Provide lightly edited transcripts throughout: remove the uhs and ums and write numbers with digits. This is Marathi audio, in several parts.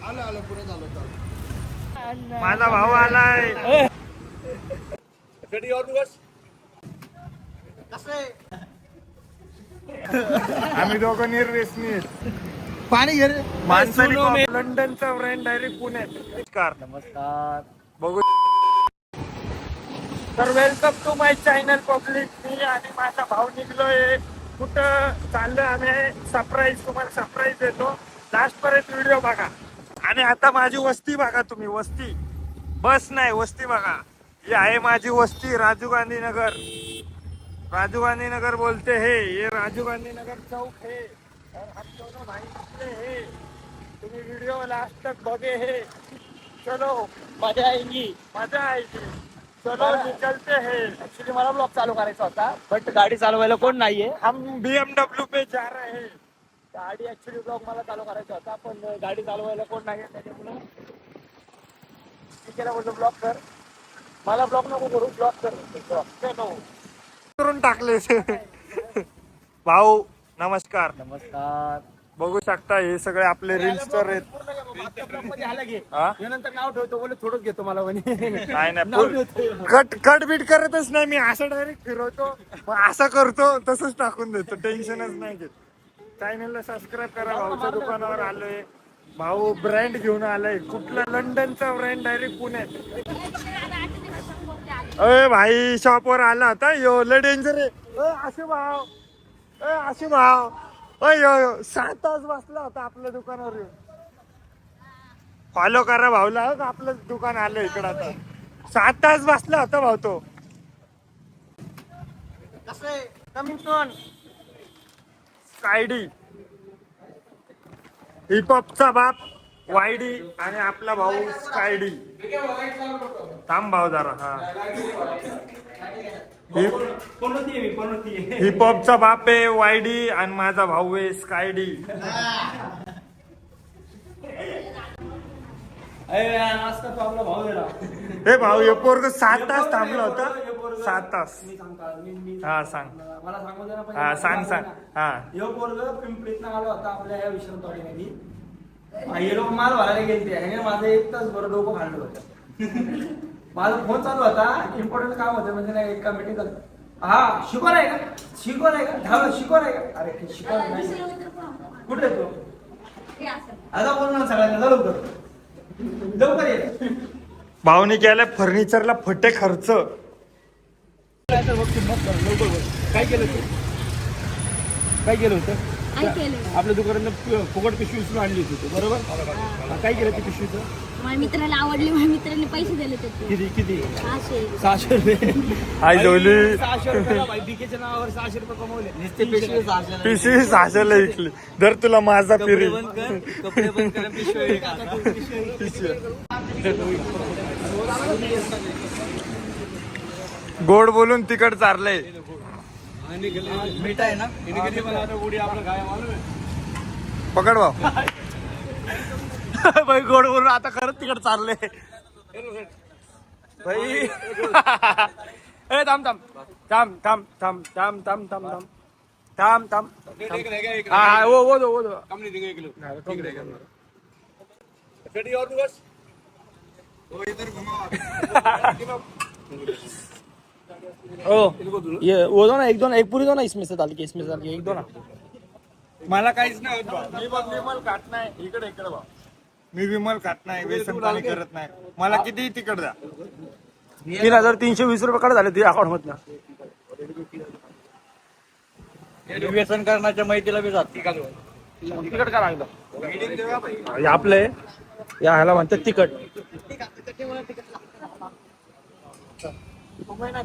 आलं पुढे झालं चालू. माझा भाऊ आलाय. कधी और बस आम्ही दोघं निर्व्यसनी आहेत. पाणी घे रे. माणसाने लंडनचा ब्रँड डायरेक्ट पुण्यात. नमस्कार. बघू. तर welcome to my channel public. मी आणि माझा भाऊ निघलोय. कुठं चाललोय आम्ही सरप्राईज, तुम्हाला सरप्राईज देतो. लास्ट पर्यंत व्हिडिओ बघा. आणि आता माझी वस्ती बघा तुम्ही. वस्ती बस नाही, वस्ती बघा. ही आहे माझी वस्ती, राजीव गांधी नगर. राजीव गांधी नगर बोलते है, ये राजीव गांधी नगर चौक है. और हम दोनों भाई निकले है. तुम्ही वीडियो लास्ट तक बघे है. चलो मजा आएगी. मजा आएगी. चलो निकलते हैं. ऍक्च्युली मला ब्लॉग चालू करायचा होता, बट गाडी चालवायला कोण नाहीये. हम BMW पे जा रहे हैं. गाडी ऍक्च्युली ब्लॉग मला चालू करायचा होता, पण गाडी चालवायला कोण नाहीये. त्याच्यामुळे केला बोलतो ब्लॉग कर. मला ब्लॉग नको करू, ब्लॉग कर. चलो करून टाकले. भाऊ नमस्कार. नमस्कार. बघू शकता हे सगळे आपले रील्सटर आहेत. हा? नंतर नाव ठेवतो, बोले थोडंच घेतो मला नाही नाही, कट बीट करतच नाही मी. असं डायरेक्ट फिरवतो, मग असं करतो, तसंच टाकून देतो. टेन्शनच नाही घेत. चॅनलला सबस्क्राईब करा. भाऊच्या दुकानावर आलोय. भाऊ ब्रँड घेऊन आलाय. कुठला? लंडनचा ब्रँड डायरेक्ट पुण्यात. अय भाई शॉपवर आला होता. यो लय डेंजर आहे. असे भाव, असे भाव. यो 7 तास बसला होता आपल्या दुकानावर येऊन. फॉलो करा भाऊला. आपलं दुकान आलं इकडं आता. 7 तास बसला होता भाऊ तो. स्कायडी, हिपहॉपचा बाप वायडी आणि आपला भाऊ स्कायडी. थांब भाऊ जरा. हा, हिपहॉपचा बाप आहे वायडी आणि माझा भाऊ आहे स्कायडी. हे भाऊ हे पोरग 7 तास थांबला होता. 7 तास. हा सांग. मला सांगू दे ना. हा सांग. हा यो पोरग पिंपरीतनं आला होता आपल्या या विश्रामतवाडीमध्ये. हे लोक माल भरायला गेलते आणि माझं 1 तास बरं डोकं खाल्लं होतं. माझा फोन चालू होता, इम्पॉर्टंट काम होतं, म्हणजे नाही एका मीटिंग झालं. हा शिकवण आहे का? शिकवण आहे का? धावलं शिकवण आहे का? अरे शिकवण नाही. कुठे तो आता बोल ना सगळ्यांना. लवकर ये. भाऊनी केलाय फर्निचरला फटे खर्च. काय केलं तू? काय केलं होतं? आपल्या दुकानात फुकट पिशवी उचलून आणली होती तू, बरोबर? काय केलं ती पिशवीचं? माझ्या मित्राला आवडली, माझ्या मित्राने पैसे दिले होते. किती? 600 रुपये. आई जोली 600 रुपये बीकेच्या नावावर 600 रुपये कमवले. नुसते पिशवी 600. पिशवी 600ला विकली. धर तुला माझा फिरी. कपडे बंद करा, पिशवी. गोड बोलून तिकड चारलंय. मीठ आहे ना. पकड भाऊ. भाई गोड बोलून आता खरंच तिकड चालले. भाई ए थांब. हा वो दो. कधी और बस ये वो दो ना, एक पूरी दो ना. इसमें से डाल के एक दो ना. मला काहीच नाही होत. मी विमल खात नाही. इकडे भाऊ. मी विमल खात नाही, व्यसन पाणी करत नाही. मला किती तिकड द्या. 3,320 रुपये कडे झाले तुझ्या अकाउंट मधनं. व्यसन करण्याच्या माहितीला बी जात. तिकट का लागलं? आपले या ह्याला म्हणतात तिकट.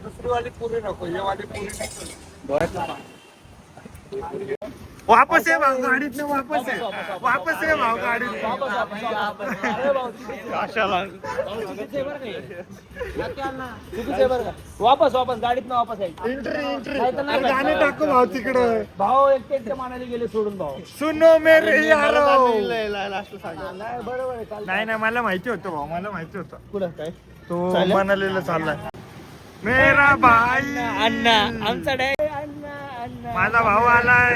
दुसरी वाली पुरी नको. ये वाली पुरी वापस आहे भाऊ गाडीत. वापस आहे भाऊ गाडीत. वापस गाडीत ना वापस आहे. एंट्री गाणे टाकू भाऊ तिकडं. भाऊ एकटे मानायला गेले सोडून. भाऊ सुनो मेरे यारो. बरोबर. नाही मला माहिती होतं भाऊ. मला माहिती होतं कुठं काय तो मनालीला चाललाय. मेरा भाई अण्णा आमचा अण्णा. माझा भाऊ आलाय.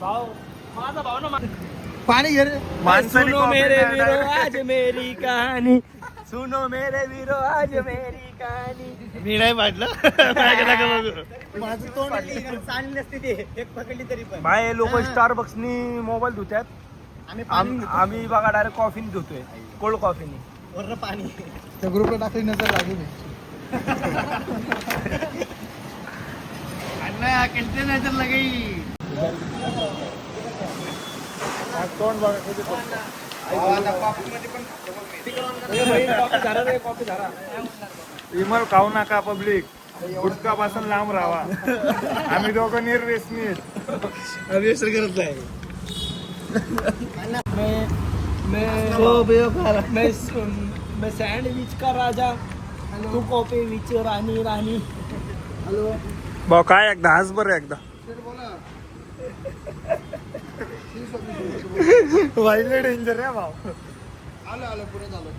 भाऊ माझा भाऊ ना पाणी घे रे. सुनो मेरे वीरो आज मेरी कहाणी सुनो मेरे वीरो आज मेरी कहाणी मी नाही वाटलं माझं तोंड चालली नसते ते एक पकडली तरी पण बाय लोक स्टारबक्सनी मोबाईल धुत्यात आम्ही बघा डायरेक्ट कॉफीने धुतोय कोल्ड कॉफीने वरनं पाणी त्या ग्रुपला टाकली नजर लागली नाही. तोंड बघा किती कॉफी झाला विमल खाऊ नका पब्लिक गुटखा पासून लांब राहा आम्ही दोघं निर्व्यसनी व्यसन करत नाही. मैं सैंडविच का राजा तू कॉफी विच राणी राणी भाऊ काय एकदा हस बरं एकदा वाईले डेंजर आहे भाऊ आलं पुढे झालं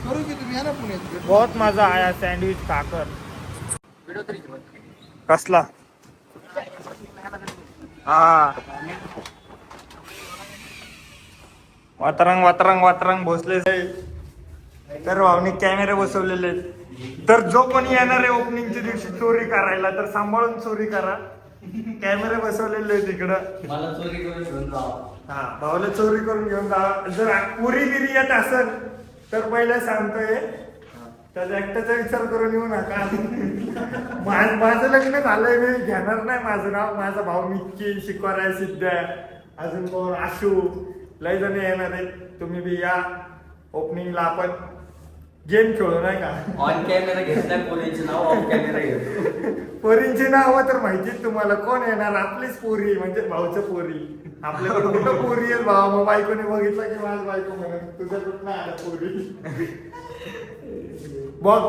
करू की तुम्ही या ना पुण्यात. बहुत मजा आया सँडविच खाकर कसला हा वातरंग वातरंग वातरंग भोसले तर भावनी कॅमेरे बसवलेले आहेत. तर जो कोणी येणार आहे ओपनिंगच्या दिवशी चोरी करायला तर सांभाळून चोरी करा. कॅमेरे बसवलेले आहेत तिकडं. मला चोरी करून घेऊन जावा हा भाऊला चोरी करून घेऊन जा. जर पुरी बिरी येत असेल तर पहिले सांगतोय त्याचा एकट्याचा विचार करून येऊ नका. माझं लग्न झालंय मी घेणार नाही माझं नाव. माझा भाऊ मिक्की शिकवाराय सिद्ध आहे अजून कोण आशू लय जण येणार आहेत. तुम्ही बी या ओपनिंगला आपण गेम खेळू नाही का. ऑन कॅमेरा घेतल्या पोरींचे नाव ऑन कॅमेरा घेतो पोरींची नावं तर माहितीच तुम्हाला. कोण येणार आपलीच पोरी म्हणजे भाऊच्या पोरी. आपल्याकडे कुठं पोरी आहेत भावा. मग बायकोने बघितलं की माझ बायको म्हणून तुझ्या कुठं आलं पोरी बघ